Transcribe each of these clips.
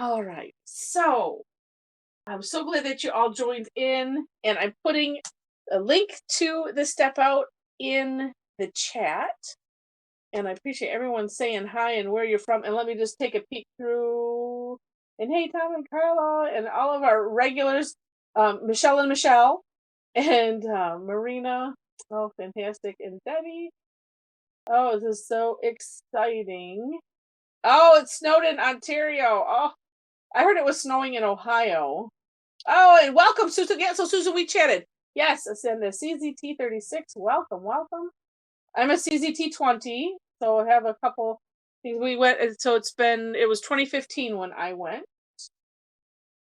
All right. So I'm so glad that you all joined in, and I'm putting a link to the step out in the chat. And I appreciate everyone saying hi and where you're from. And let me just take a peek through. And hey, Tom and Carla, and all of our regulars, Michelle and Michelle, and Marina. Oh, fantastic. And Debbie. Oh, this is so exciting. Oh, it snowed in Ontario. Oh, I heard it was snowing in Ohio. Oh, and welcome, Susan. Yeah, so Susan, we chatted. Yes, it's in the CZT 36. Welcome, welcome. I'm a CZT 20, so I have a couple things. We went, so it was 2015 when I went.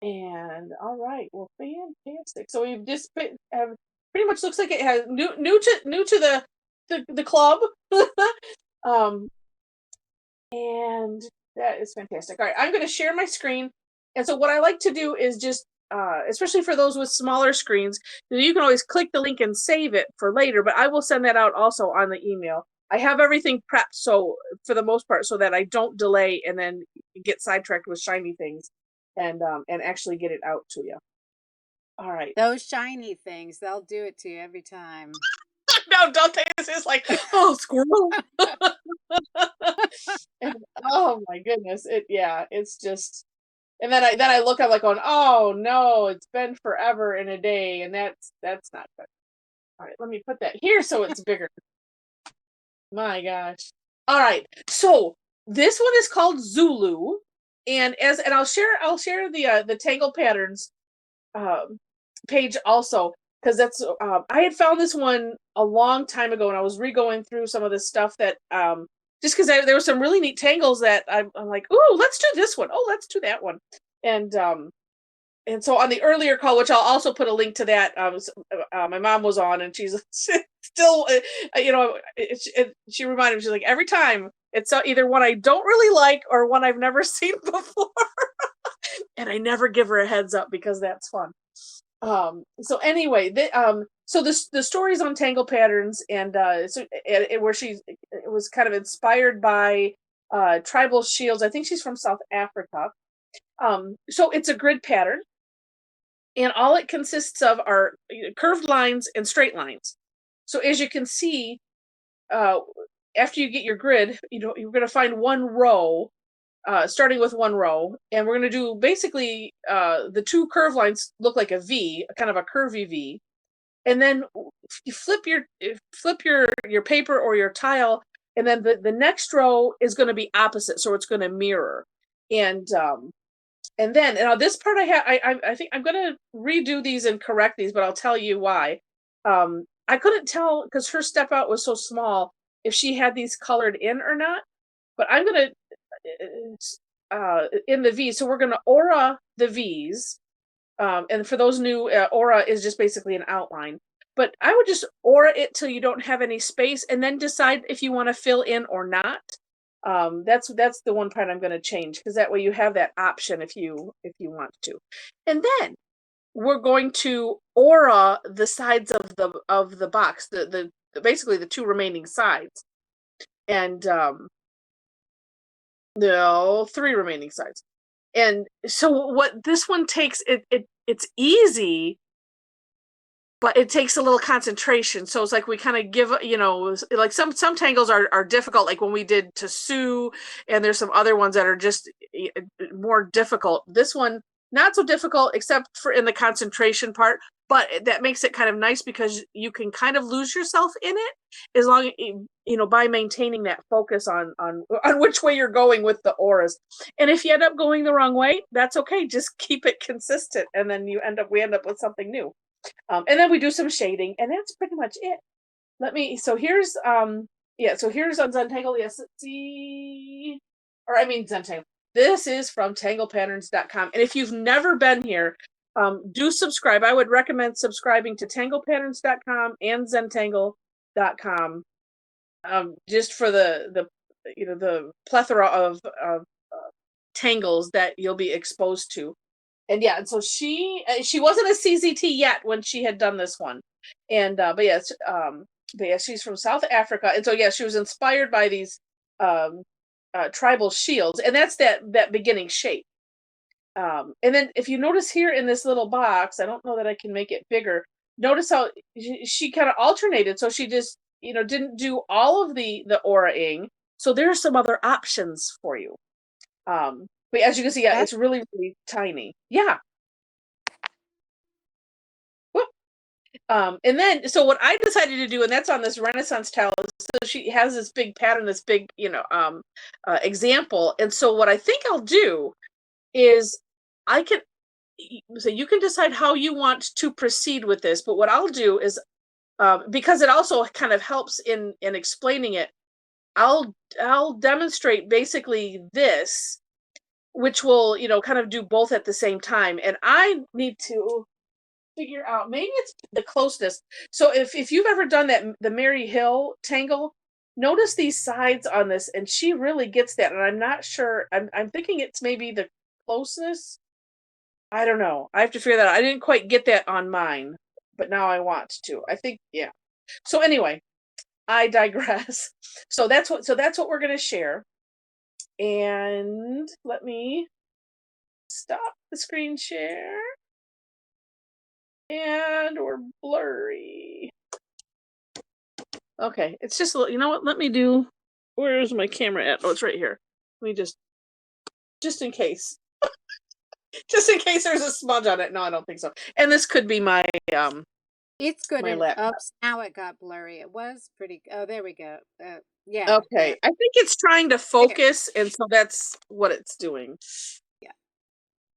And all right, well, fantastic. So we've just have pretty much looks like it has new to the club. um, and that is fantastic. All right, I'm going to share my screen. And so what I like to do is just, especially for those with smaller screens, you can always click the link and save it for later, but I will send that out also on the email. I have everything prepped, so for the most part, so that I don't delay and then get sidetracked with shiny things and actually get it out to you. All right. Those shiny things, they'll do it to you every time. No, don't think this is like, oh, squirrel. And, oh my goodness. It's just, and then I look up like going, oh no, it's been forever in a day, and that's not good. All right, let me put that here so it's bigger. My gosh. All right. So this one is called Zooloo, and I'll share the Tangle Patterns page also, because that's I had found this one a long time ago, and I was re-going through some of the stuff that just because there were some really neat tangles that I'm like, ooh, let's do this one. Oh, let's do that one. And so on the earlier call, which I'll also put a link to that, my mom was on, and she's still, she reminded me, she's like, every time it's either one I don't really like or one I've never seen before, and I never give her a heads up because that's fun. So anyway, so the stories on Tangle Patterns, and where it was kind of inspired by tribal shields. I think she's from South Africa. So it's a grid pattern, and all it consists of are curved lines and straight lines. So as you can see, after you get your grid, you're going to find one row, starting with one row, and we're going to do basically the two curved lines look like a V, kind of a curvy V, and then you flip your paper or your tile, and then the next row is going to be opposite, so it's going to mirror, and then this part I think I'm going to redo these and correct these, but I'll tell you why. I couldn't tell because her step out was so small if she had these colored in or not, but I'm going to in the V, so we're going to aura the V's, and for those new, aura is just basically an outline, but I would just aura it till you don't have any space, and then decide if you want to fill in or not. That's the one part I'm going to change, because that way you have that option if you want to. And then we're going to aura the sides of the box, the basically the two remaining sides, and no, three remaining sides. And so what this one takes, it's easy, but it takes a little concentration. So it's like we kind of give, like some tangles are difficult, like when we did to Sue, and there's some other ones that are just more difficult. This one, not so difficult, except for in the concentration part, but that makes it kind of nice because you can kind of lose yourself in it, as long as, by maintaining that focus on which way you're going with the auras. And if you end up going the wrong way, that's okay. Just keep it consistent, and then we end up with something new. And then we do some shading, and that's pretty much it. So here's on Zentangle. Yes, let's see. Or I mean Zentangle. This is from tanglepatterns.com. And if you've never been here, do subscribe. I would recommend subscribing to tanglepatterns.com and zentangle.com, just for the plethora of tangles that you'll be exposed to. And and so she wasn't a CZT yet when she had done this one, and but yeah, she's from South Africa, and so she was inspired by these tribal shields, and that's that beginning shape. And then if you notice here in this little box, I don't know that I can make it bigger. Notice how she kind of alternated. So she just, didn't do all of the aura-ing. So there are some other options for you. But as you can see, yeah, it's That's really, really tiny. Yeah. Whoop. And then, so what I decided to do, and that's on this Renaissance towel, so she has this big pattern, this big, example. And so what I think I'll do is I can, so you can decide how you want to proceed with this, but what I'll do is, because it also kind of helps in explaining it, I'll demonstrate basically this, which will, kind of do both at the same time. And I need to figure out, maybe it's the closeness. So if you've ever done that, the Mary Hill tangle, notice these sides on this, and she really gets that. And I'm not sure. I'm thinking it's maybe the closeness. I don't know. I have to figure that out. I didn't quite get that on mine, but now I want to. I think, yeah. So anyway, I digress. So that's what we're gonna share. And let me stop the screen share. And we're blurry. Okay, it's just a little, you know what? Let me do. Where's my camera at? Oh, it's right here. Let me just in case. Just in case there's a smudge on it. No, I don't think so. And this could be my it's good. my And laptop. oops, now it got blurry. It was pretty. Oh, there we go. Yeah, Okay, I think it's trying to there. focus, and so that's what it's doing. Yeah.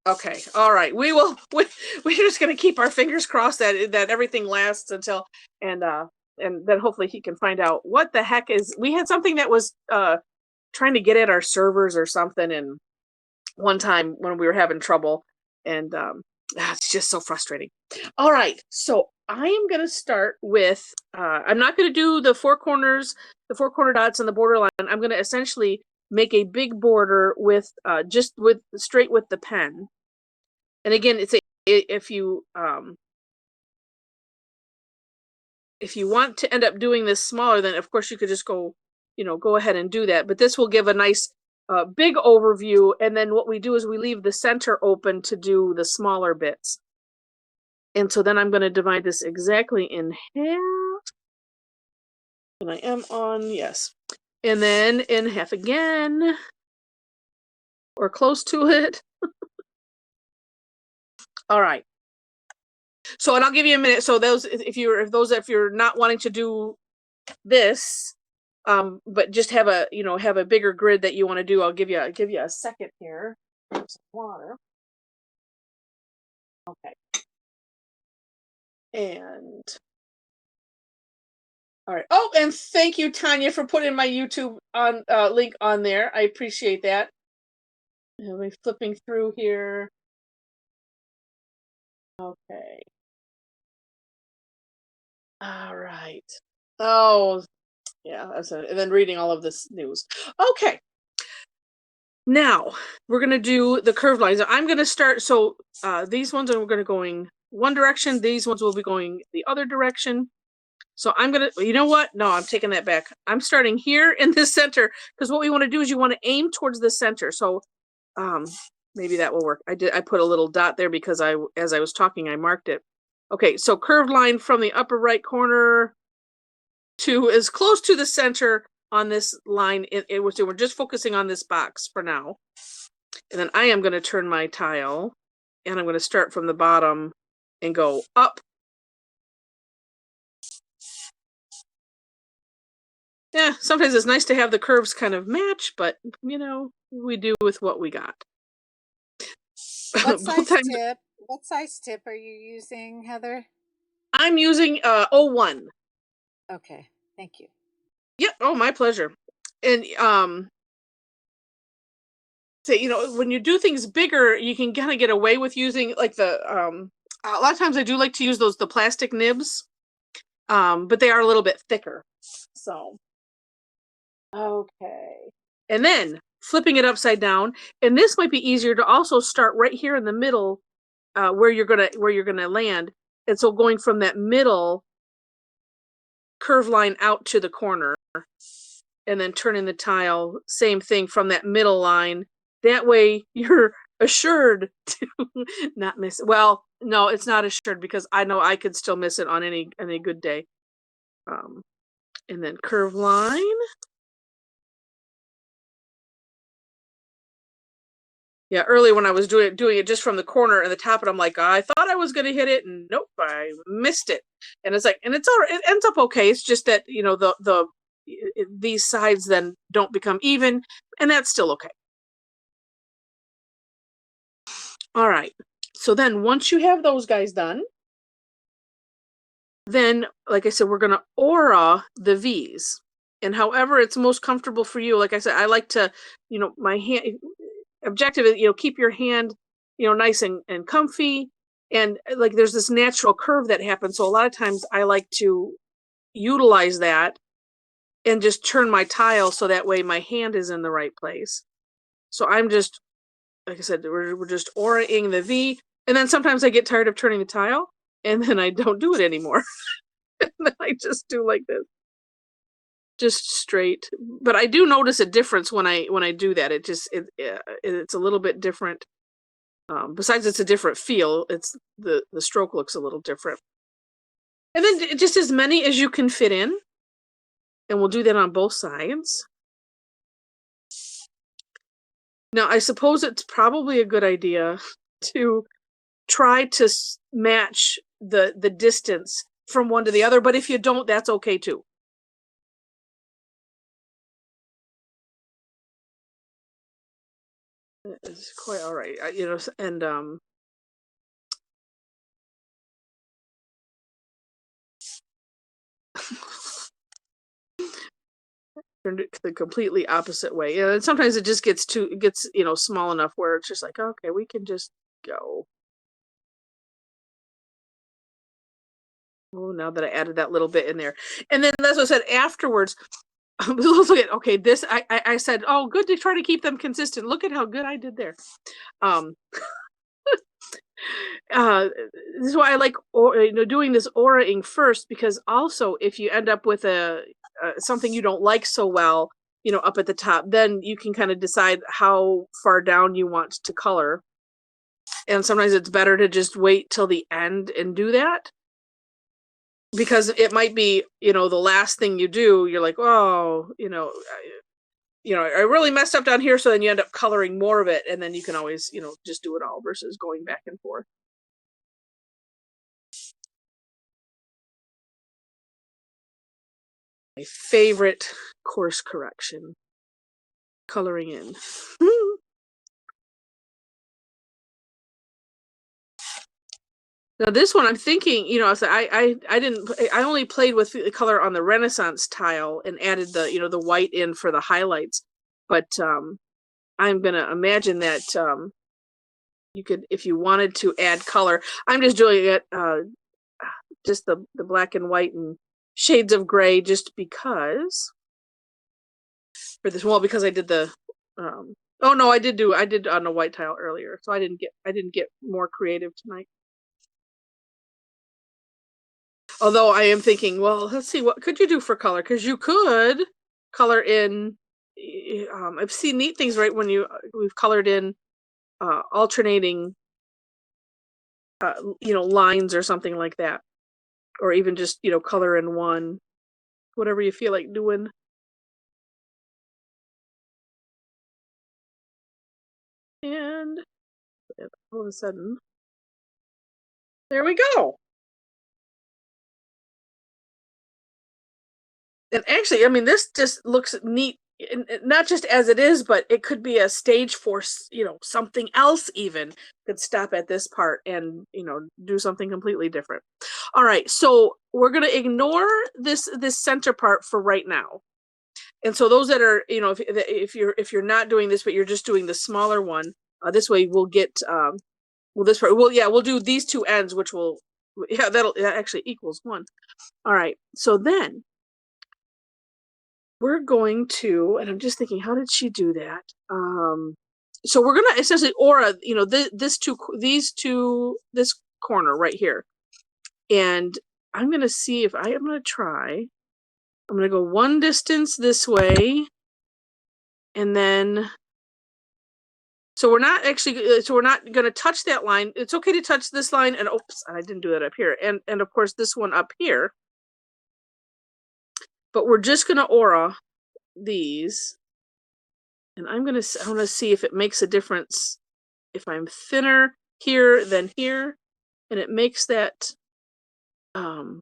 Okay, all right. We're just gonna keep our fingers crossed that everything lasts until, and then hopefully he can find out what the heck is. We had something that was trying to get at our servers or something, and one time when we were having trouble, and it's just so frustrating. All right, so I am going to start with, I'm not going to do the four corners, the four corner dots and the borderline. I'm going to essentially make a big border with just with straight with the pen. And again, if you want to end up doing this smaller, then of course you could just go ahead and do that. But this will give a nice big overview. And then what we do is we leave the center open to do the smaller bits. And so then I'm going to divide this exactly in half. And I am on, yes. And then in half again, or close to it. All right. So, and I'll give you a minute. So those, if you're not wanting to do this, but just have a bigger grid that you want to do, I'll give you a second here. Some water. Okay. And all right. Oh, and thank you, Tanya, for putting my YouTube on link on there. I appreciate that. And we're flipping through here. Okay. All right. Oh, yeah. And then reading all of this news. Okay. Now we're gonna do the curved lines. I'm gonna start. So these ones are going to going one direction. These ones will be going the other direction. So I'm gonna. You know what? No, I'm taking that back. I'm starting here in the center because what we want to do is you want to aim towards the center. So maybe that will work. I put a little dot there because as I was talking, I marked it. Okay, so curved line from the upper right corner to as close to the center on this line. So we're just focusing on this box for now. And then I am going to turn my tile, and I'm going to start from the bottom and go up. Yeah, sometimes it's nice to have the curves kind of match, but we do with what we got. What size tip? What size tip are you using, Heather? I'm using 01. Okay, thank you. Yep. Oh, my pleasure. And when you do things bigger, you can kind of get away with using like the a lot of times I do like to use the plastic nibs, but they are a little bit thicker. So okay, and then flipping it upside down, and this might be easier to also start right here in the middle, where you're gonna land, and so going from that middle curve line out to the corner, and then turning the tile, same thing from that middle line. That way you're assured to not miss it. Well, no, it's not assured because I know I could still miss it on any good day. And then curve line. Yeah, earlier when I was doing it just from the corner and the top, and I'm like, I thought I was going to hit it, and nope, I missed it. And it's like, and it's all right, it ends up okay. It's just that these sides then don't become even, and that's still okay. All right. So then once you have those guys done, then, like I said, we're going to aura the V's. And however it's most comfortable for you, like I said, I like to, my hand objective is, keep your hand, nice and comfy. And like there's this natural curve that happens. So a lot of times I like to utilize that and just turn my tile so that way my hand is in the right place. So I'm just, like I said, we're just auraing the V. And then sometimes I get tired of turning the tile and then I don't do it anymore. And then I just do like this. Just straight. But I do notice a difference when I do that. It's a little bit different. Besides it's a different feel, it's the stroke looks a little different. And then just as many as you can fit in. And we'll do that on both sides. Now, I suppose it's probably a good idea to try to match the distance from one to the other, but if you don't, that's okay too. It's quite all right, and turned it the completely opposite way. And sometimes it just gets small enough where it's just like, okay, we can just go. Oh, now that I added that little bit in there. And then that's what I said afterwards. Look at, okay, this I said, oh, good to try to keep them consistent. Look at how good I did there. This is why I like doing this auraing first, because also if you end up with something you don't like so well, up at the top, then you can kind of decide how far down you want to color. And sometimes it's better to just wait till the end and do that, because it might be, the last thing you do, you're like, oh, I really messed up down here. So then you end up coloring more of it, and then you can always, just do it all versus going back and forth. My favorite course correction, coloring in. Now this one, I'm thinking, I only played with the color on the Renaissance tile and added the, the white in for the highlights. But I'm gonna imagine that you could, if you wanted to add color. I'm just doing it, just the black and white and shades of gray, just because. For this, well, because I did the. Oh no, I did on a white tile earlier, so I didn't get more creative tonight. Although I am thinking, well, let's see, what could you do for color? Because you could color in. I've seen neat things, right? When we've colored in alternating, lines or something like that, or even just color in one, whatever you feel like doing. And all of a sudden, there we go. And actually, I mean, this just looks neat, not just as it is, but it could be a stage for, something else even. Could stop at this part and, do something completely different. All right, so we're going to ignore this center part for right now. And so those that are, if you're not doing this, but you're just doing the smaller one, this way we'll get, we'll do these two ends, which will, that actually equals 1. All right, so then we're going to, and I'm just thinking, how did she do that? So we're going to essentially aura, this corner right here. And I'm going to see if I'm going to try. I'm going to go one distance this way. And then, So we're not actually, so we're not going to touch that line. It's okay to touch this line, and oops, I didn't do that up here. And of course this one up here. But we're just going to aura these. And I want to see if it makes a difference if I'm thinner here than here. And it makes that, I'm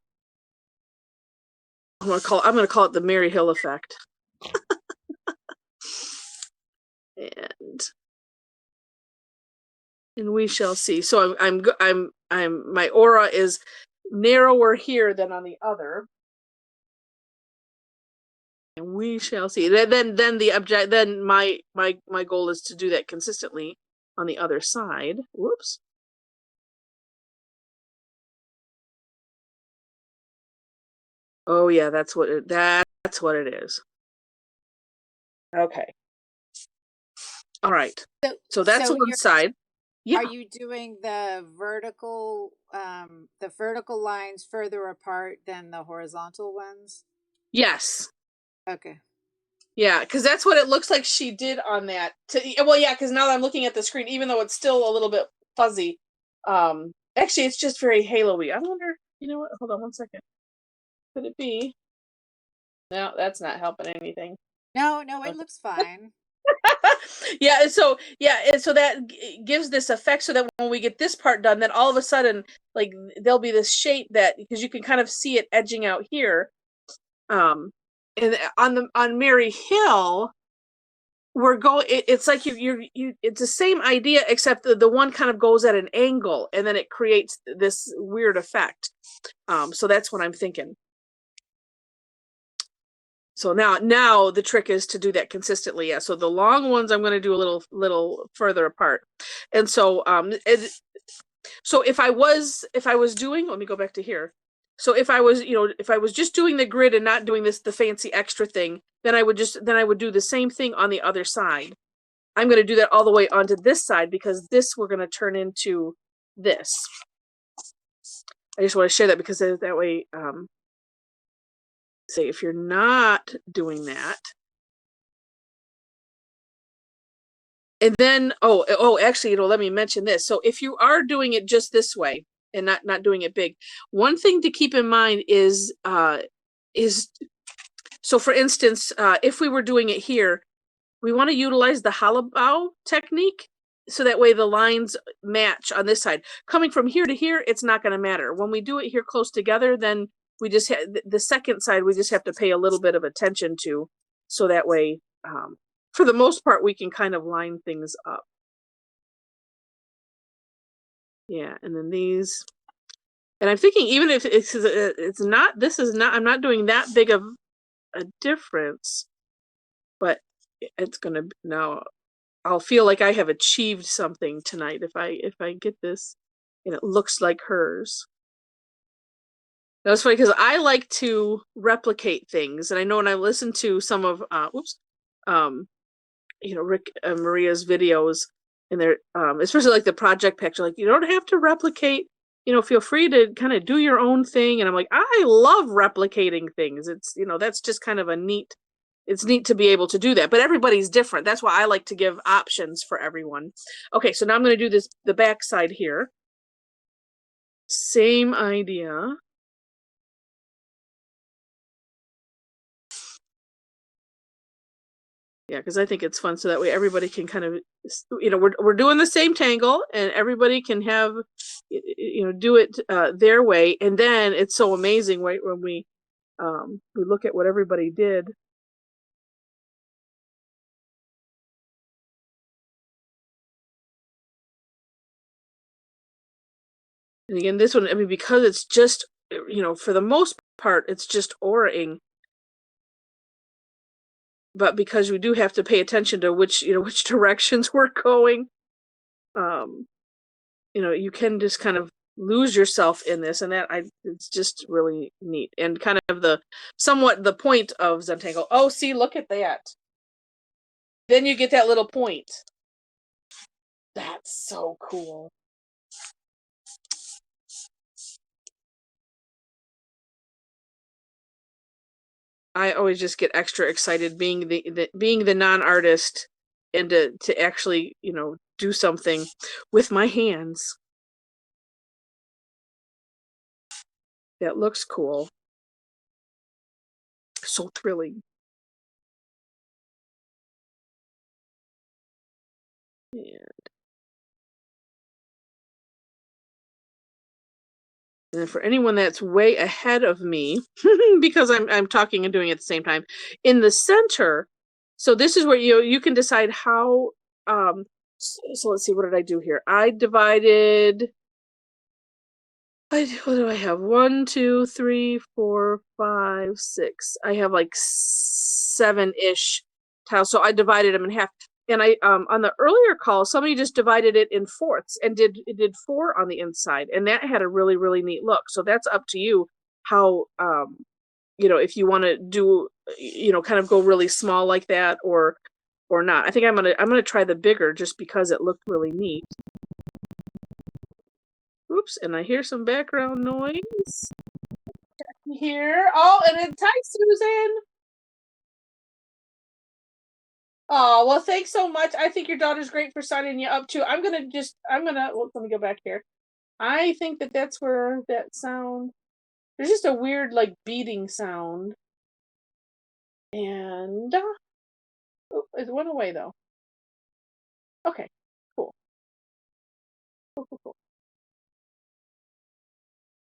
going to call it the Mary Hill effect. and we shall see. So my aura is narrower here than on the other. And we shall see. Then my goal is to do that consistently on the other side. Whoops. Oh yeah, that's what it is. Okay. All right. So that's one side. Yeah. Are you doing the vertical lines further apart than the horizontal ones? Yes. Okay. Yeah, because that's what it looks like she did on that. Well, yeah, because now that I'm looking at the screen, even though it's still a little bit fuzzy, actually, it's just very halo-y. I wonder, you know what? Hold on one second. Could it be? No, that's not helping anything. No, it looks fine. Yeah, so that gives this effect so that when we get this part done, then all of a sudden, like, there'll be this shape that, because you can kind of see it edging out here. And on Mary Hill, we're going. It's like you. It's the same idea, except the one kind of goes at an angle, and then it creates this weird effect. So that's what I'm thinking. So now the trick is to do that consistently. Yeah. So the long ones I'm going to do a little further apart, and so so if I was doing, let me go back to here. So if I was just doing the grid and not doing the fancy extra thing, then I would do the same thing on the other side. I'm going to do that all the way onto this side, because this we're going to turn into this. I just want to share that because that way, say if you're not doing that, and then actually, let me mention this. So if you are doing it just this way and not doing it big, one thing to keep in mind is so for instance, if we were doing it here, we want to utilize the hollow bow technique, so that way the lines match on this side. Coming from here to here, it's not going to matter. When we do it here close together, then we just the second side we just have to pay a little bit of attention to, so that way, for the most part, we can kind of line things up. Yeah, and then these, and I'm thinking even if I'm not doing that big of a difference, but it's gonna now. I'll feel like I have achieved something tonight if I get this and it looks like hers. That's funny because I like to replicate things, and I know when I listen to some of Rick and Maria's videos, and they're especially like the project picture, like, you don't have to replicate, feel free to kind of do your own thing. And I'm like, I love replicating things. It's, that's just kind of it's neat to be able to do that, but everybody's different. That's why I like to give options for everyone. Okay, so now I'm going to do the back side here. Same idea. Yeah, because I think it's fun, so that way everybody can kind of, we're doing the same tangle, and everybody can have, do it their way. And then it's so amazing, right, when we look at what everybody did. And again, this one, I mean, because it's just, for the most part, it's just auraing. But because we do have to pay attention to which directions we're going, you can just kind of lose yourself in this, and it's just really neat, and kind of somewhat the point of Zentangle. Oh, see, look at that. Then you get that little point. That's so cool. I always just get extra excited being the non-artist and to actually, do something with my hands that looks cool. So thrilling. And for anyone that's way ahead of me, because I'm talking and doing it at the same time, in the center, so this is where you can decide how. So let's see, what did I do here? I divided. What do I have? 1, 2, 3, 4, 5, 6. I have like 7-ish tiles. So I divided them in half. And I on the earlier call, somebody just divided it in fourths and did 4 on the inside, and that had a really, really neat look. So that's up to you how if you want to do kind of go really small like that or not. I think I'm gonna try the bigger just because it looked really neat. Oops, and I hear some background noise. Here. Oh, and it's hi, Susan. Oh, well, thanks so much. I think your daughter's great for signing you up too. Well, let me go back here. I think that's where that sound, there's just a weird like beating sound. And it went away though. Okay, cool. Cool.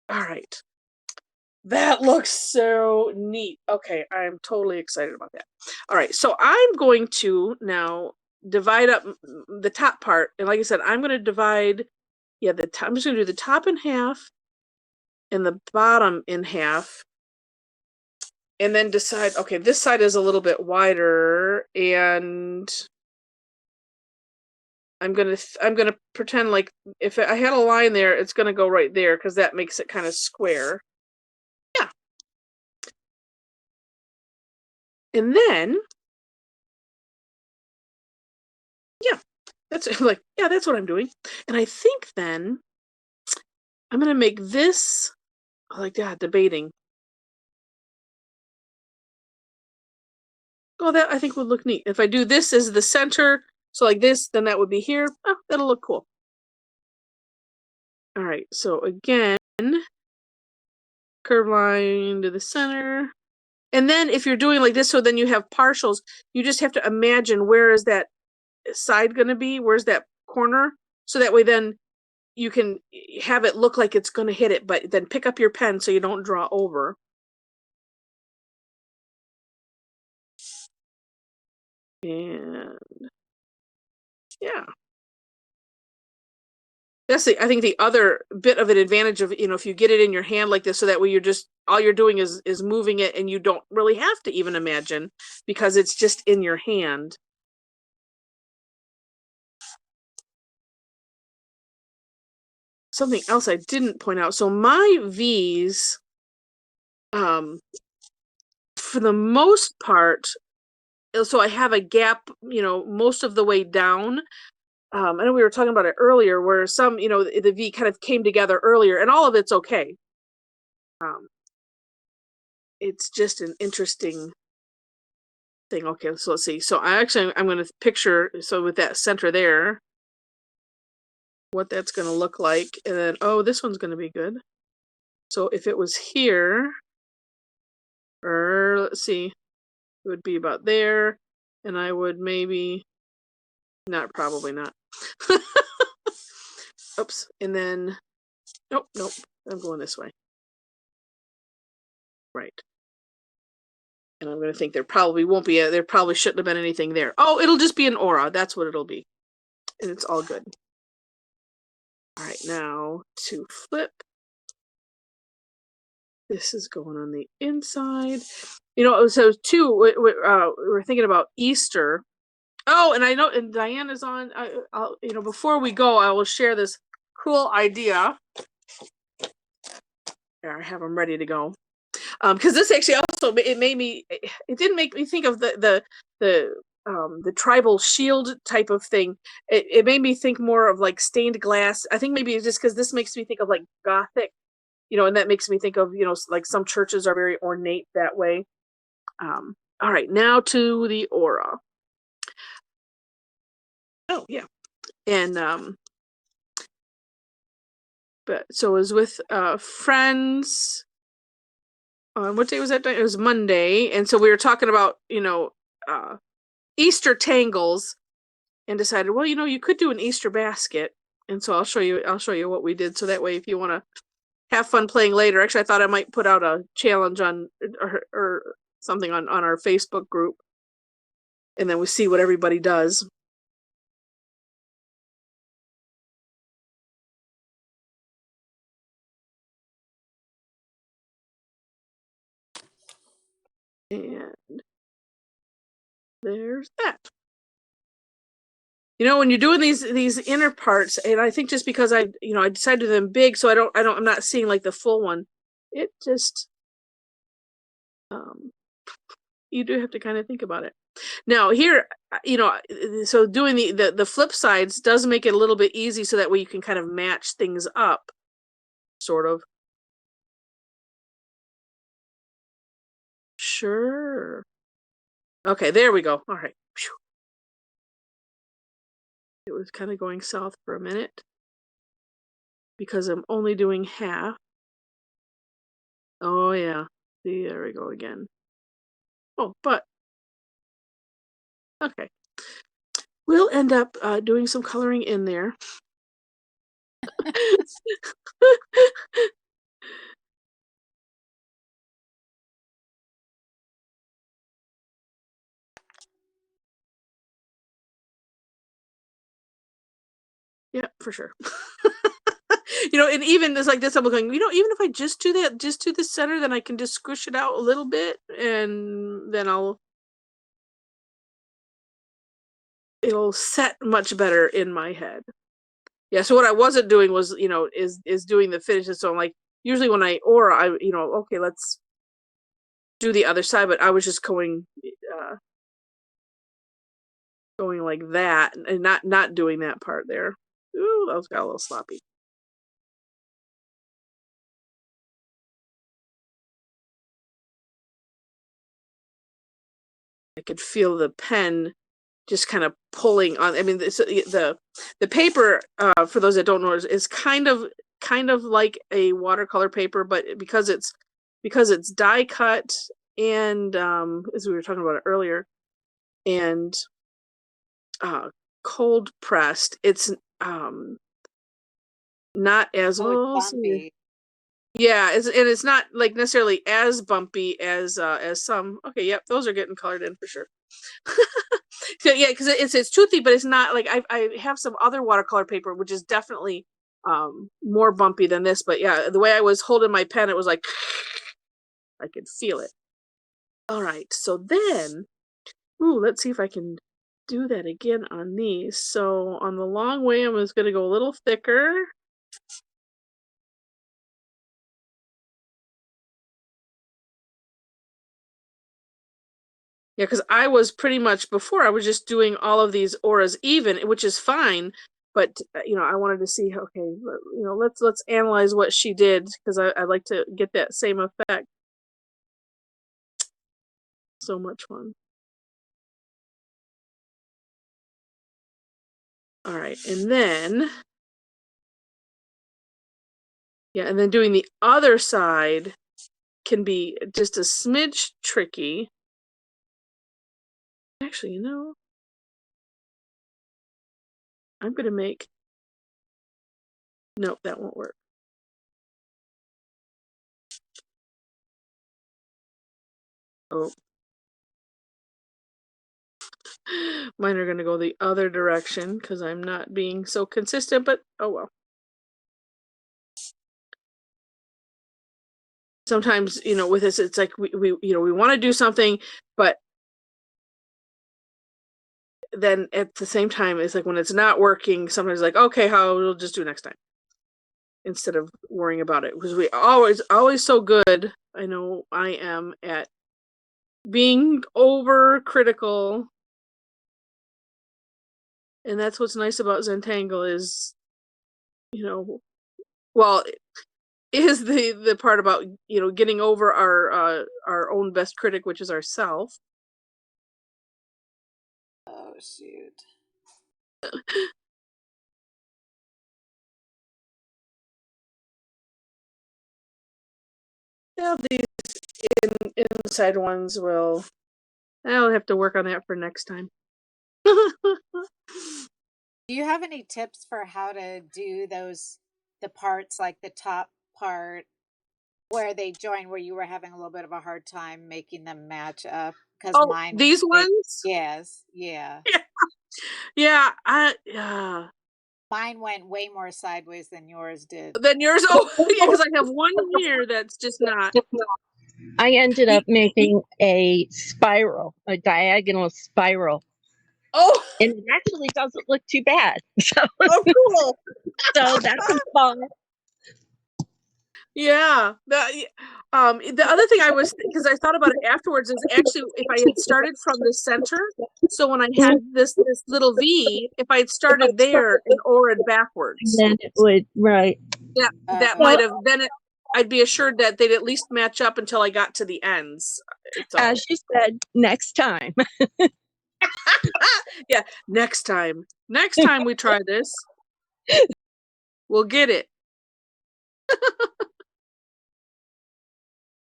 All right. That looks so neat. Okay, I'm totally excited about that. All right, so I'm going to now divide up the top part. And like I said, I'm going to divide, I'm just going to do the top in half and the bottom in half. And then decide, okay, this side is a little bit wider, and I'm gonna pretend like if I had a line there, it's gonna go right there because that makes it kind of square. Yeah. And then, that's like, that's what I'm doing. And I think then I'm gonna make this like that, debating. Oh, that I think would look neat. If I do this as the center, so like this, then that would be here. Oh, that'll look cool. All right, so again, curve line to the center. And then if you're doing like this, so then you have partials, you just have to imagine where is that side going to be? Where's that corner? So that way then you can have it look like it's going to hit it, but then pick up your pen so you don't draw over. And yeah. That's I think the other bit of an advantage of, if you get it in your hand like this, so that way you're just, all you're doing is moving it and you don't really have to even imagine because it's just in your hand. Something else I didn't point out. So my V's, for the most part, so I have a gap, most of the way down. I know we were talking about it earlier where some, the V kind of came together earlier, and all of it's okay. It's just an interesting thing. Okay, so let's see. So I'm going to picture, so with that center there, what that's going to look like. And then, oh, this one's going to be good. So if it was here, or let's see, it would be about there. And I would maybe, probably not. Oops. And then, nope, I'm going this way. Right. And I'm going to think there probably won't be, there probably shouldn't have been anything there. Oh, it'll just be an aura. That's what it'll be. And it's all good. All right, now to flip. This is going on the inside. So too, we're thinking about Easter. Oh, and I know, and Diana's on. I'll, before we go, I will share this cool idea. There, I have them ready to go. Because this actually also it didn't make me think of the tribal shield type of thing. It made me think more of like stained glass. I think maybe it's just because this makes me think of like Gothic, and that makes me think of, like some churches are very ornate that way. All right, now to the aura. Oh yeah. And but so it was with friends. What day was that? It was Monday, and so we were talking about Easter tangles, and decided, well, you could do an Easter basket, and so I'll show you what we did, so that way if you want to have fun playing later. Actually, I thought I might put out a challenge on or something on our Facebook group, and then we see what everybody does. And there's that. When you're doing these inner parts, and I think just because I decided to do them big, so I'm not seeing like the full one. It just you do have to kind of think about it. Now here, so doing the flip sides does make it a little bit easy, so that way you can kind of match things up, sort of. Sure. Okay, there we go. All right. Whew. It was kind of going south for a minute because I'm only doing half. Oh yeah. See, there we go again. Oh, but okay. We'll end up doing some coloring in there. Yeah, for sure. And even it's like this, I'm going, even if I just do the center, then I can just squish it out a little bit, and then it'll set much better in my head. Yeah, so what I wasn't doing was, is doing the finishes. So I'm like, usually when I okay, let's do the other side, but I was just going like that, and not doing that part there. Ooh, that got a little sloppy. I could feel the pen just kind of pulling on. I mean, the paper, for those that don't know, is kind of like a watercolor paper, but because it's die cut, and as we were talking about it earlier, and cold pressed, it's not as bumpy. Yeah, it's not like necessarily as bumpy as some. Okay, yep, those are getting colored in for sure. So yeah, because it's toothy, but it's not like I have some other watercolor paper which is definitely more bumpy than this. But yeah, the way I was holding my pen, it was like I could feel it. All right, so then, let's see if I can do that again on these. So on the long way, I'm just going to go a little thicker. Yeah, because I was pretty much before, I was just doing all of these auras even, which is fine. But I wanted to see, okay, let's analyze what she did, because I'd like to get that same effect. So much fun. All right, and then and then doing the other side can be just a smidge tricky. Actually, I'm gonna make. Nope, that won't work. Oh. Mine are going to go the other direction because I'm not being so consistent, but oh well. Sometimes, with this, it's like we want to do something, but then at the same time, it's like when it's not working, sometimes like, okay, we'll just do it next time, instead of worrying about it, because we always so good. I know I am at being over critical. And that's what's nice about Zentangle is, well, is the part about getting over our own best critic, which is ourself. Oh shoot! Yeah, these inside ones I'll have to work on that for next time. Do you have any tips for how to do the parts, like the top part where they join, where you were having a little bit of a hard time making them match up? Because Oh, these ones? yes, yeah. Yeah, Mine went way more sideways than yours did. then yours, oh, yeah, because I have one here that's just not. I ended up making a diagonal spiral. Oh, and it actually doesn't look too bad. So, cool. so that's fun. Yeah. The other thing because I thought about it afterwards, is actually if I had started from the center, so when I had this little V, if I had started there and ordered backwards, then it would, right. Yeah, that might have, I'd be assured that they'd at least match up until I got to the ends. So. As you said, next time. Yeah, next time we try this, we'll get it.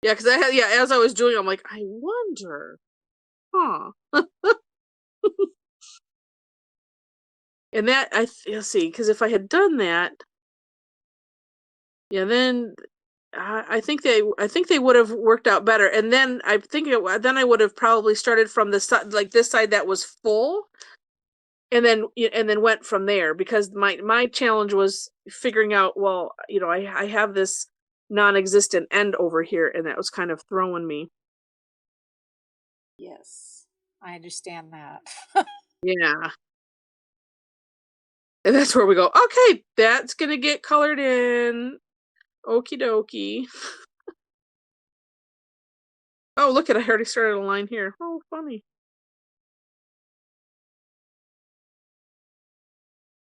Yeah, because as I was doing, I'm like, I wonder, huh? And that let's see, because if I had done that, yeah, then I think they would have worked out better. And then I think then I would have probably started from the side, like this side that was full, and then went from there, because my challenge was figuring out, well, I have this non-existent end over here, and that was kind of throwing me. Yes, I understand that. Yeah. And that's where we go, okay, that's gonna get colored in. Okie dokie. Oh, look at, I already started a line here. Oh, funny.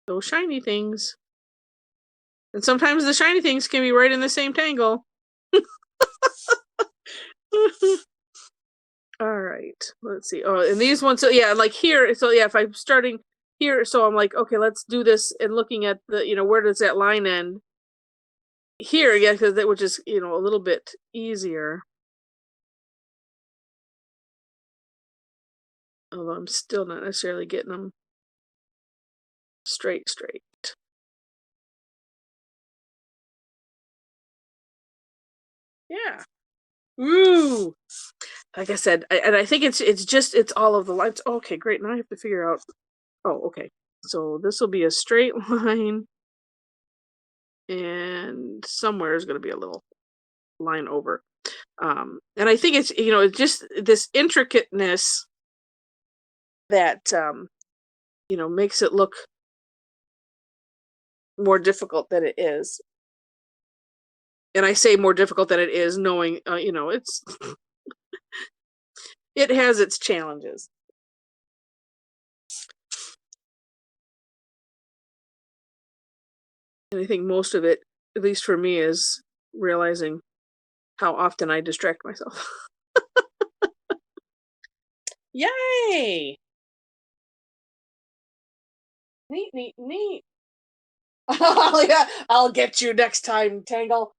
Those shiny things. And sometimes the shiny things can be right in the same tangle. All right, let's see. Oh, and these ones, so yeah, like here, so yeah, if I'm starting here, so I'm like, okay, let's do this, and looking at the, where does that line end? Here, yeah, because that, which is, a little bit easier. Although I'm still not necessarily getting them straight. Yeah. Ooh. Like I said, and I think it's all of the lines. Okay, great. Now I have to figure out. Oh, okay. So this will be a straight line, and somewhere is going to be a little line over. And I think it's it's just this intricateness that makes it look more difficult than it is. And I say more difficult than it is, knowing it's it has its challenges. And I think most of it, at least for me, is realizing how often I distract myself. Yay! Neat. Oh, yeah, I'll get you next time, Tangle.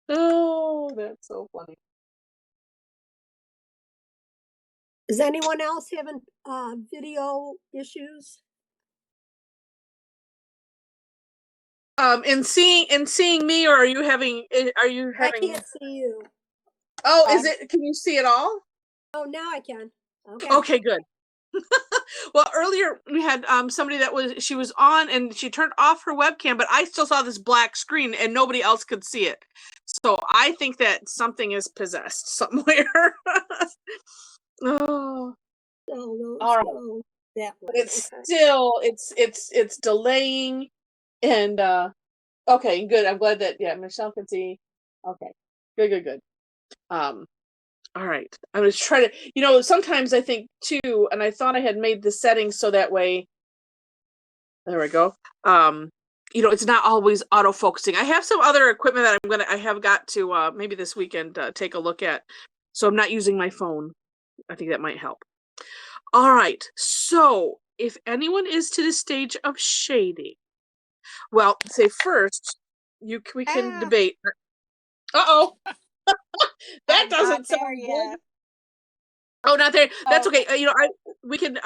Oh, that's so funny. Is anyone else having video issues? In seeing me, or are you having? I can't see you. Oh, is it? Can you see it all? Oh, now I can. Okay. Okay, good. Well, earlier we had somebody she was on and she turned off her webcam, but I still saw this black screen and nobody else could see it. So I think that something is possessed somewhere. Oh. All right. That way. It's still it's delaying, and okay, good. I'm glad that Michelle can see. Okay, good. All right. I'm going to try to, sometimes I think too, and I thought I had made the settings so that way, there we go. It's not always auto-focusing. I have some other equipment that I have got to, maybe this weekend, take a look at. So I'm not using my phone. I think that might help. All right. So if anyone is to the stage of shading, well, say first, we can debate. Uh-oh. That I'm not doesn't sound there good. yet. Oh, not there. That's Oh, okay. We can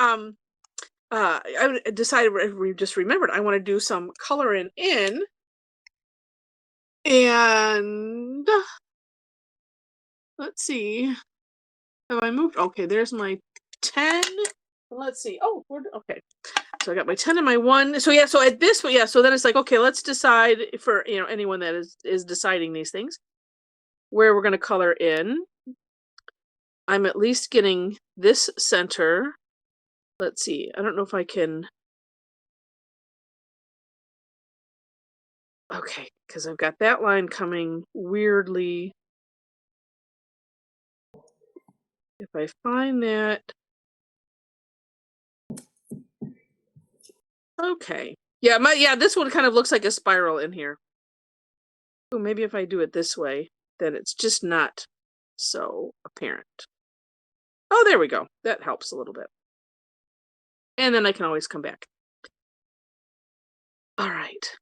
I decided, we just remembered, I want to do some coloring in, and let's see, have I moved? Okay, there's my 10. Let's see. Oh, okay. So I got my 10 and my 1. So yeah, so at this point, yeah, so then it's like, okay, let's decide for, anyone that is deciding these things, where we're going to color in. I'm at least getting this center. Let's see. I don't know if I can. Okay, because I've got that line coming weirdly. If I find that. Okay. Yeah, this one kind of looks like a spiral in here. Oh, maybe if I do it this way, then it's just not so apparent. Oh, there we go. That helps a little bit. And then I can always come back. All right.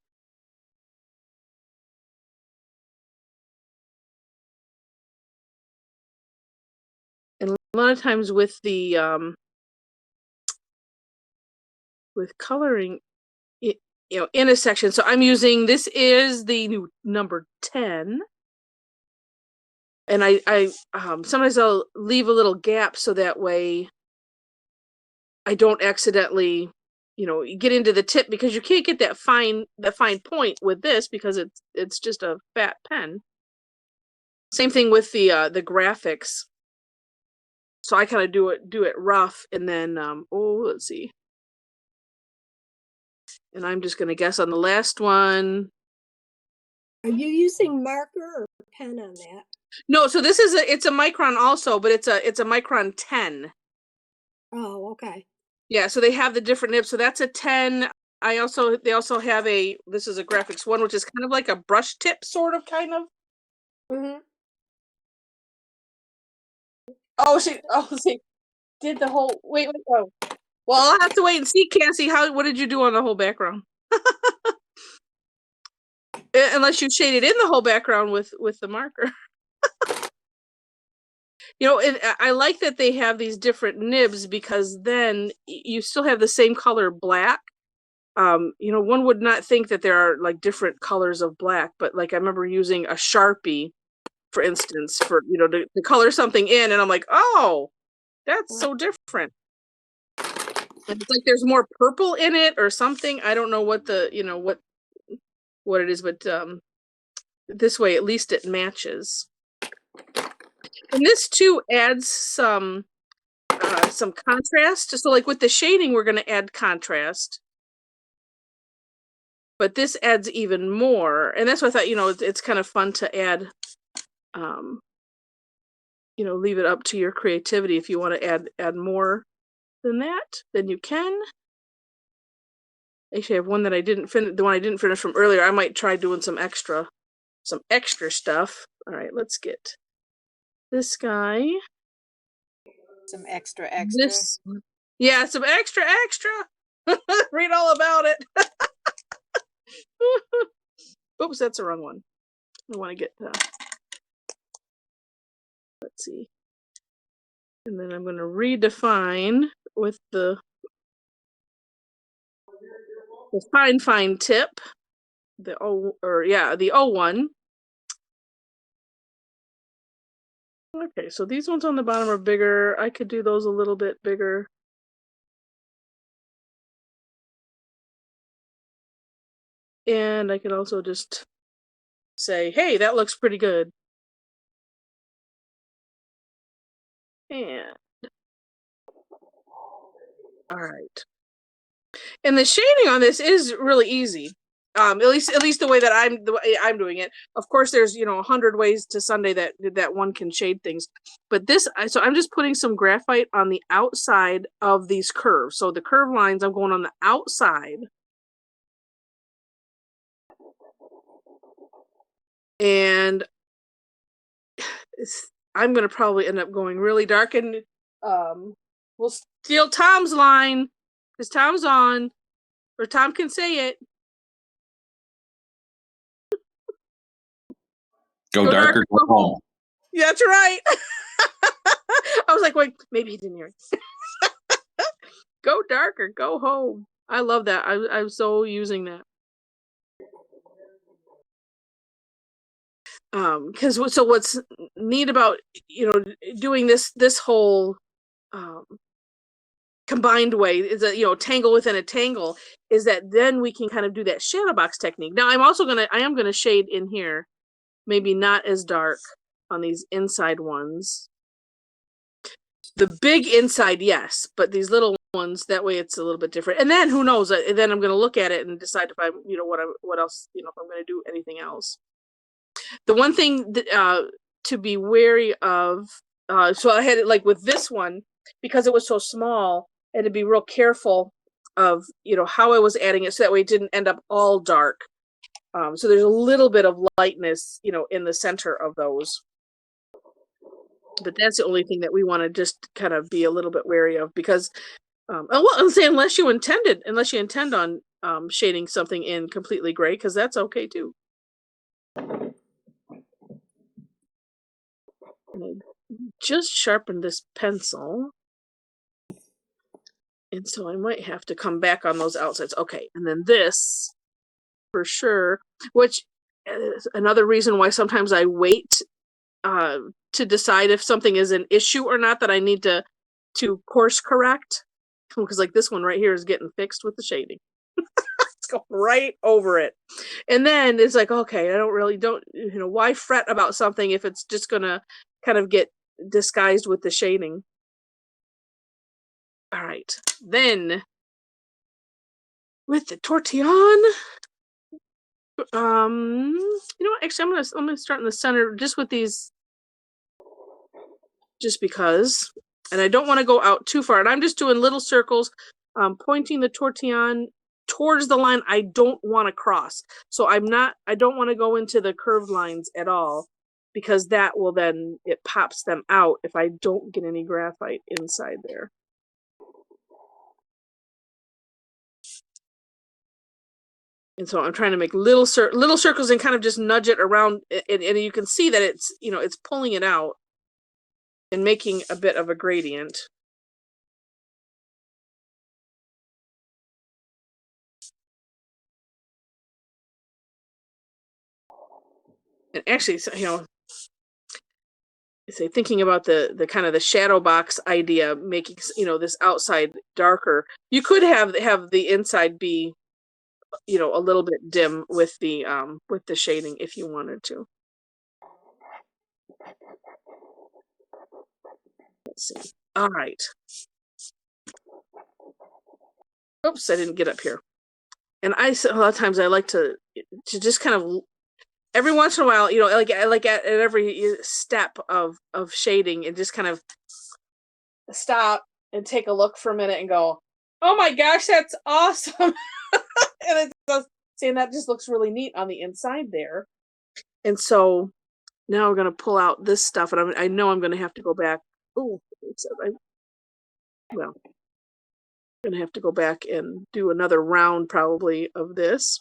And a lot of times with the with coloring, in a section. So I'm using, this is the new number 10. And I sometimes I'll leave a little gap so that way I don't accidentally, get into the tip, because you can't get that fine point with this because it's just a fat pen. Same thing with the graphics. So I kind of do it rough, and then let's see. And I'm just gonna guess on the last one. Are you using marker or pen on that? No, so this is it's a micron also, but it's a micron 10. Oh, okay. Yeah, so they have the different nibs. So that's a 10. They also have this is a graphics 1, which is kind of like a brush tip, sort of, kind of. Mm-hmm. Oh, she did the whole, wait, oh. Well, I'll have to wait and see, Cassie. What did you do on the whole background? Unless you shaded in the whole background with the marker. I like that they have these different nibs, because then you still have the same color black. One would not think that there are like different colors of black, but like I remember using a Sharpie, for instance, for to color something in, and I'm like, oh, that's so different. And it's like there's more purple in it or something. I don't know what the what it is, but this way at least it matches. And this too adds some contrast. So like with the shading, we're going to add contrast. But this adds even more. And that's why I thought, it's kind of fun to add, leave it up to your creativity. If you want to add more than that, then you can. Actually, I have one that I didn't finish, the one I didn't finish from earlier. I might try doing some extra stuff. All right, let's get this guy. some extra. Yeah, some extra. Read all about it. Oops, that's the wrong one. I want to get, let's see. And then I'm going to redefine with the fine tip, the O1. Okay, so these ones on the bottom are bigger. I could do those a little bit bigger. And I could also just say, hey, that looks pretty good. And all right. And the shading on this is really easy. At least the way that I'm doing it. Of course, there's 100 ways to Sunday that one can shade things, but so I'm just putting some graphite on the outside of these curves. So the curve lines, I'm going on the outside, and I'm going to probably end up going really dark. And We'll steal Tom's line because Tom's on, or Tom can say it. Go darker, go home. Yeah, that's right. I was like, wait, maybe he didn't hear it. Go darker, go home. I love that. I'm so using that. Because so what's neat about doing this whole combined way is that tangle within a tangle is that then we can kind of do that shadow box technique. Now I am gonna shade in here, maybe not as dark on these inside ones. The big inside, yes, but these little ones, that way it's a little bit different. And then who knows? Then I'm gonna look at it and decide if I'm what else if I'm gonna do anything else. The one thing that, to be wary of, so I had it like with this one, because it was so small, and to be real careful of how I was adding it so that way it didn't end up all dark. So there's a little bit of lightness in the center of those, but that's the only thing that we want to just kind of be a little bit wary of, because I'll say unless you intend on shading something in completely gray, because that's okay too. And I just sharpened this pencil, and so I might have to come back on those outsides. Okay, and then this for sure, which is another reason why sometimes I wait to decide if something is an issue or not that I need to course correct, because like this one right here is getting fixed with the shading. It's going right over it, and then it's like, okay, I don't why fret about something if it's just gonna kind of get disguised with the shading. All right, then with the tortillon, actually I'm gonna start in the center just with these, just because, and I don't want to go out too far, and I'm just doing little circles, pointing the tortillon towards the line I don't want to cross. So I don't want to go into the curved lines at all, because that will then, it pops them out if I don't get any graphite inside there. And so I'm trying to make little circles and kind of just nudge it around, and you can see that it's it's pulling it out and making a bit of a gradient. And actually, thinking about the kind of the shadow box idea, making this outside darker, you could have the inside be a little bit dim with the shading if you wanted to. Let's see. All right. Oops, I didn't get up here. And a lot of times I like to just kind of every once in a while, like at every step of shading, and just kind of stop and take a look for a minute and go, oh my gosh, that's awesome. And it's just saying that just looks really neat on the inside there. And so now we're going to pull out this stuff, and I know I'm going to have to go back. Oh, well, I'm going to have to go back and do another round probably of this.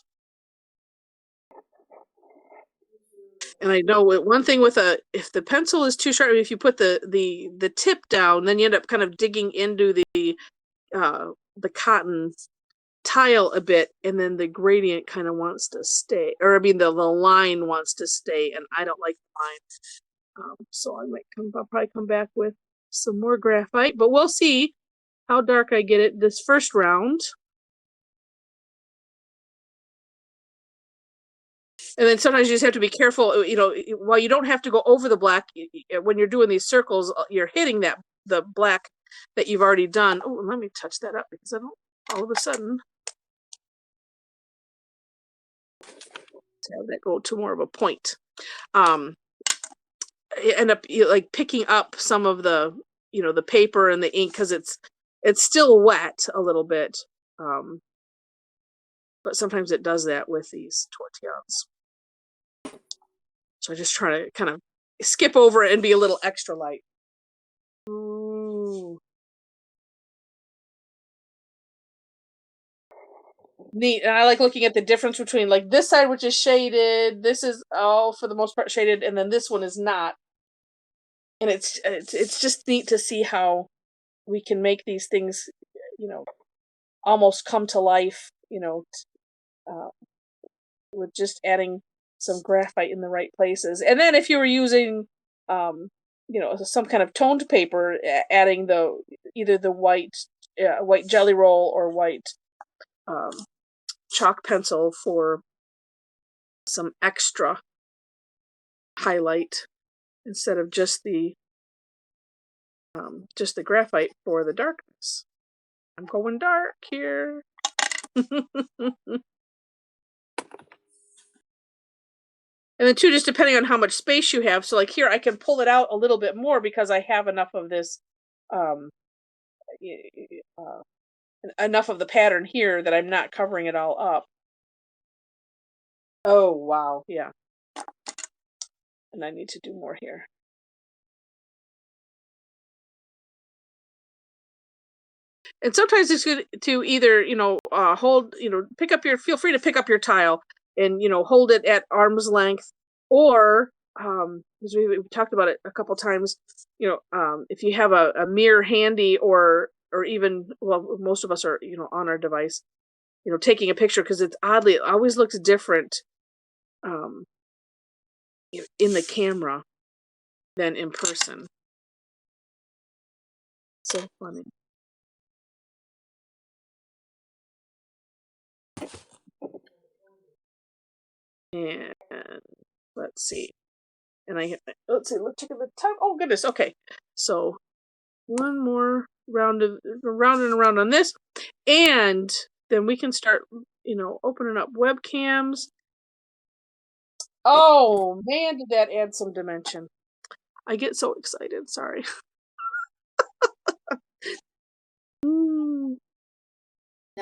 And I know one thing with if the pencil is too sharp, if you put the tip down, then you end up kind of digging into the cotton tile a bit, and then the gradient kind of wants to stay, or I mean the line wants to stay, and I don't like the line. So I'll probably come back with some more graphite, but we'll see how dark I get it this first round. And then sometimes you just have to be careful, while you don't have to go over the black, when you're doing these circles, you're hitting the black that you've already done. Oh, let me touch that up, because I don't all of a sudden have that go to more of a point. You end up like picking up some of the the paper and the ink, because it's still wet a little bit, but sometimes it does that with these tortillas. So I just try to kind of skip over it and be a little extra light. Ooh. neat. And I like looking at the difference between like this side, which is shaded. This is all for the most part shaded, and then this one is not. And it's just neat to see how we can make these things, almost come to life, with just adding some graphite in the right places. And then if you were using, some kind of toned paper, adding either the white jelly roll or white chalk pencil for some extra highlight instead of just the graphite for the darkness. I'm going dark here. And then too, just depending on how much space you have. So like here, I can pull it out a little bit more because I have enough of this, enough of the pattern here that I'm not covering it all up. Oh, wow. Yeah. And I need to do more here. And sometimes it's good to either, hold, feel free to pick up your tile and, hold it at arm's length, or, as we talked about it a couple times, if you have a mirror handy or even, well, most of us are, on our device, taking a picture, because it always looks different, in the camera than in person. So funny. And let's see. And let's check the time. Oh goodness. Okay. So one more round and around on this, and then we can start, opening up webcams. Oh man, did that add some dimension? I get so excited. Sorry.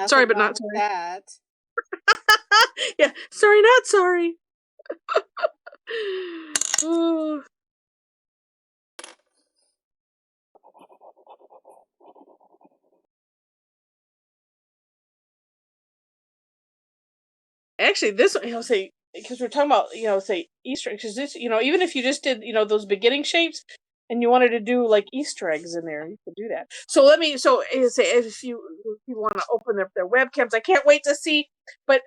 Sorry, but not sorry. That. Yeah, sorry, not sorry. Oh. Actually, this, say, because we're talking about, say Easter eggs, because this, even if you just did, those beginning shapes and you wanted to do like Easter eggs in there, you could do that. So say if you want to open up their webcams, I can't wait to see. But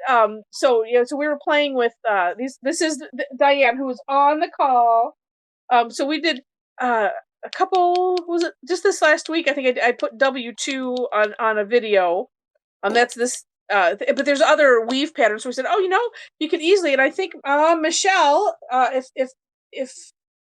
so we were playing with these. This is Diane, who was on the call. So we did a couple. Was it just this last week? I think I put W2 on a video. That's this. But there's other weave patterns. So we said, you could easily, and I think Michelle, if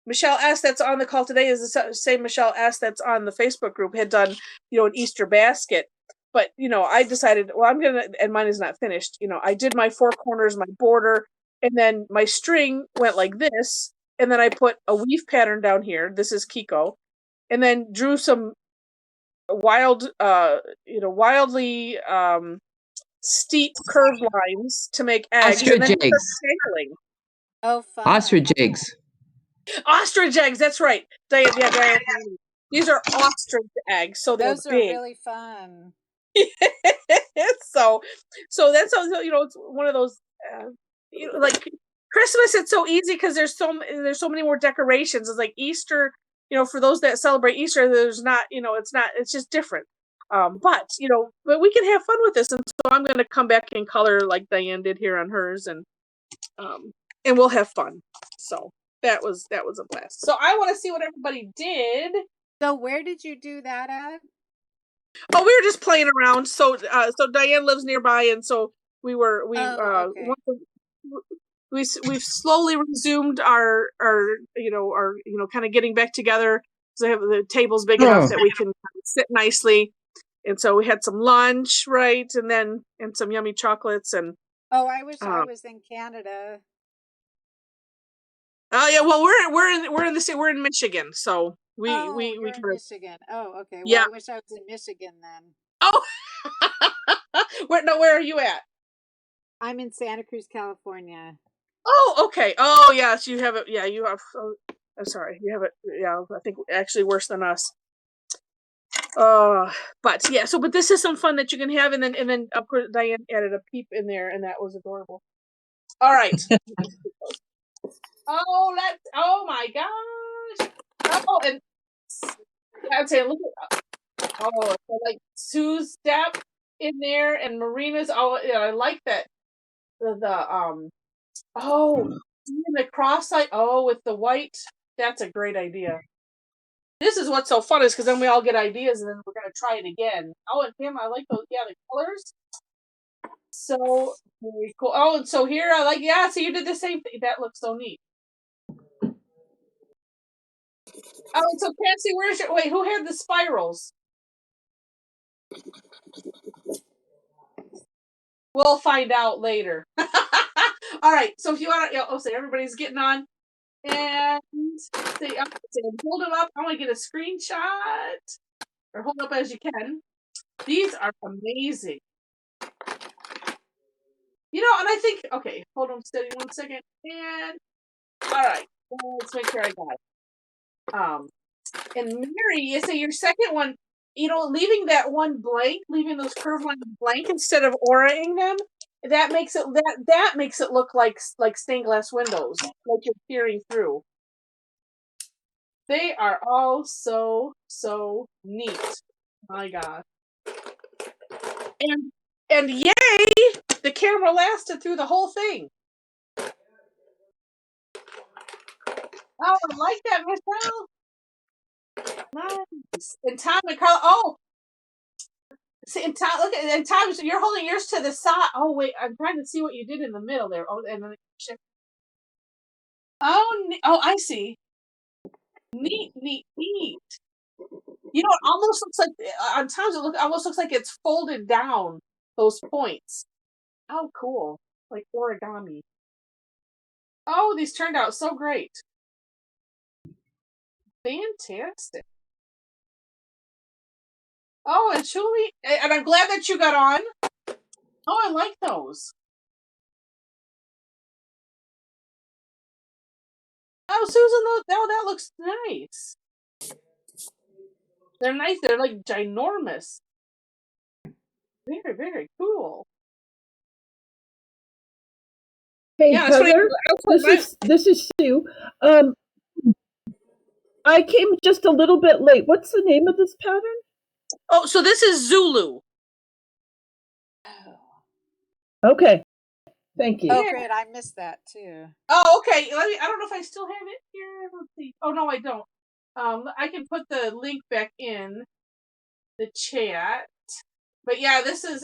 Michelle S. that's on the call today is the same Michelle S. that's on the Facebook group, had done, an Easter basket. But, I decided, well, and mine is not finished. I did my four corners, my border, and then my string went like this. And then I put a weave pattern down here. This is Kiko. And then drew some wildly, steep curved lines to make eggs. Ostrich and then eggs. Tangling. Oh, fun. Ostrich eggs. Ostrich eggs, that's right. Diane. These are ostrich eggs, so they're Those big. are really fun. so that's also, it's one of those, like Christmas, it's so easy because there's so many more decorations. It's like Easter, for those that celebrate Easter, there's not, it's just different. But we can have fun with this, and so I'm going to come back in color like Diane did here on hers, and we'll have fun. So that was a blast. So I want to see what everybody did. So where did you do that at? Oh, we were just playing around. So Diane lives nearby, and so we've slowly resumed our kind of getting back together. So I have the tables big enough that we can sit nicely. And so we had some lunch, right, and some yummy chocolates, and I wish I was in Canada. Oh yeah, well we're in Michigan, so we in Michigan. Oh, okay. Well, yeah. I wish I was in Michigan then. Oh, where are you at? I'm in Santa Cruz, California. Oh, okay. Oh, yes, you have it. Yeah, you have. I'm sorry, you have it. Yeah, I think actually worse than us. But yeah, but this is some fun that you can have, and then of course Diane added a peep in there, and that was adorable. All right. Oh my gosh. Oh, and I'd say look at so like Sue's step in there and Marina's. Oh, yeah, I like that. The the cross light. Oh, with the white. That's a great idea. This is what's so fun is because then we all get ideas and then we're gonna try it again. Oh, and Pam, I like those. Yeah, the colors. So very cool. Oh, and so here I like. Yeah, so you did the same thing. That looks so neat. Oh, so Patsy, who had the spirals? We'll find out later. All right. So if you want to, say everybody's getting on, and say, hold them up. I want to get a screenshot, or hold up as you can. These are amazing. And I think, okay, hold on steady 1 second, and all right, let's make sure I got it. And Mary, you say your second one, leaving that one blank, leaving those curved lines blank instead of auraing them, that makes it that makes it look like stained glass windows, like you're peering through. They are all so neat. My God. And yay, the camera lasted through the whole thing. Oh, I like that, Michelle. Nice. And Tom and Carla. Oh, see, and Tom, look at and Tom. So you're holding yours to the side. Oh wait, I'm trying to see what you did in the middle there. Oh, and then I see. Neat. It almost looks like on Tom's. Almost looks like it's folded down those points. Oh, cool, like origami. Oh, these turned out so great. Fantastic. Oh, and Julie, and I'm glad that you got on. Oh, I like those. Oh, Susan, that looks nice. They're nice. They're like ginormous. Very, very cool. Hey, Yeah, that's Heather, this is Sue. I came just a little bit late. What's the name of this pattern? Oh, so this is Zooloo. Okay, thank you. Oh, great! I missed that too. Oh, okay. I don't know if I still have it here. Let's see. Oh no, I don't. I can put the link back in the chat. But yeah, this is